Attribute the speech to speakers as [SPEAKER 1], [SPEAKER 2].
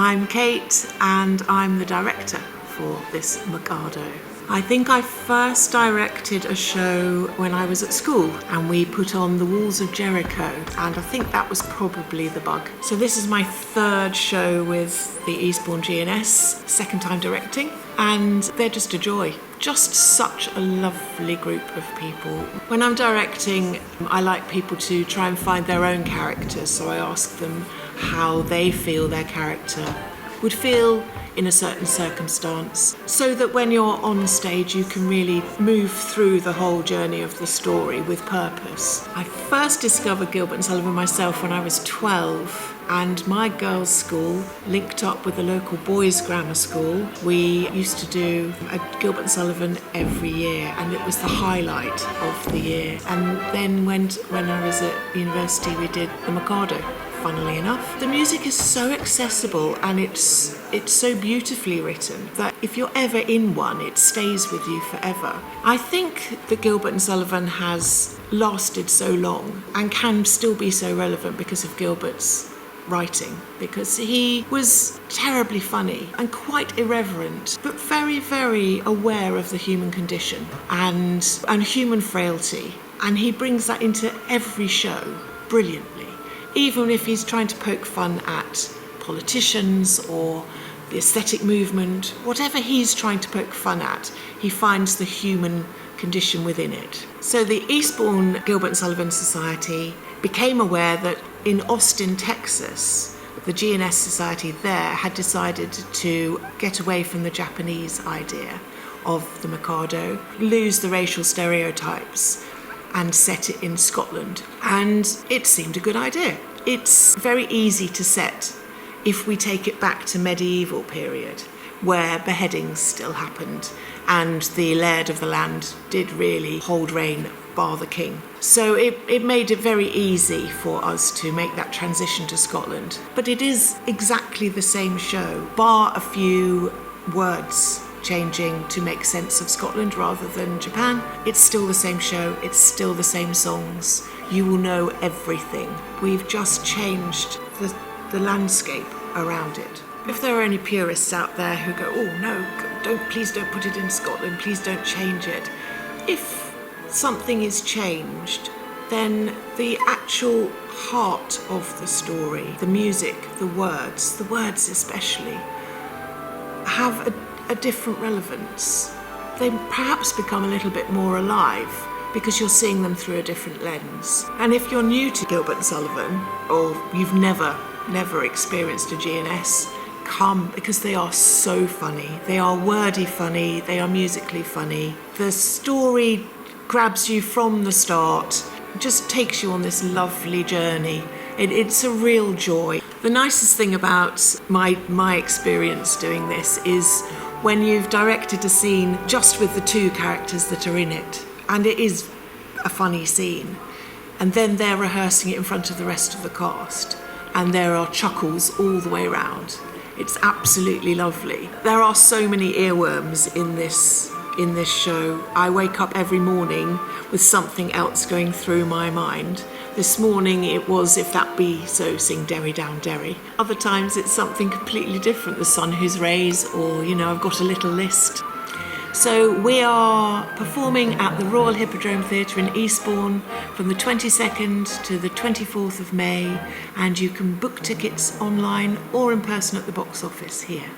[SPEAKER 1] I'm Kate and I'm the director for this Mikado. I think I first directed a show when I was at school and we put on The Walls of Jericho, and I think that was probably the bug. So this is my third show with the Eastbourne G&S, second time directing, and they're just a joy. Just such a lovely group of people. When I'm directing, I like people to try and find their own characters, so I ask them how they feel their character would feel in a certain circumstance, so that when you're on stage you can really move through the whole journey of the story with purpose. I first discovered Gilbert Sullivan myself when I was 12, and my girls' school linked up with the local boys' grammar school. We used to do a Gilbert Sullivan every year, and it was the highlight of the year. And then when I was at university, we did the Mikado. Funnily enough, the music is so accessible and it's so beautifully written that if you're ever in one, it stays with you forever. I think that Gilbert and Sullivan has lasted so long and can still be so relevant because of Gilbert's writing, because he was terribly funny and quite irreverent, but very, very aware of the human condition and human frailty, and he brings that into every show brilliantly. Even if he's trying to poke fun at politicians or the aesthetic movement, whatever he's trying to poke fun at, he finds the human condition within it. So the Eastbourne Gilbert and Sullivan Society became aware that in Austin, Texas, the G&S Society there had decided to get away from the Japanese idea of the Mikado, lose the racial stereotypes, and set it in Scotland. And it seemed a good idea. It's very easy to set if we take it back to medieval period, where beheadings still happened and the laird of the land did really hold reign bar the king. So it made it very easy for us to make that transition to Scotland. But it is exactly the same show, bar a few words changing to make sense of Scotland rather than Japan. It's still the same show, it's still the same songs. You will know everything. We've just changed the landscape around it. If there are any purists out there who go, oh no, please don't put it in Scotland, please don't change it. If something is changed, then the actual heart of the story, the music, the words especially, have a different relevance. They perhaps become a little bit more alive because you're seeing them through a different lens. And if you're new to Gilbert and Sullivan, or you've never experienced a G&S, come, because they are so funny. They are wordy funny, they are musically funny. The story grabs you from the start, just takes you on this lovely journey. It's a real joy. The nicest thing about my experience doing this is when you've directed a scene just with the two characters that are in it, and it is a funny scene, and then they're rehearsing it in front of the rest of the cast, and there are chuckles all the way around. It's absolutely lovely. There are so many earworms in this show. I wake up every morning with something else going through my mind. This morning it was If That Be So, sing Derry Down Derry. Other times it's something completely different, The Sun Whose Rays, or I've got a little list. So we are performing at the Royal Hippodrome Theatre in Eastbourne from the 22nd to the 24th of May, and you can book tickets online or in person at the box office here.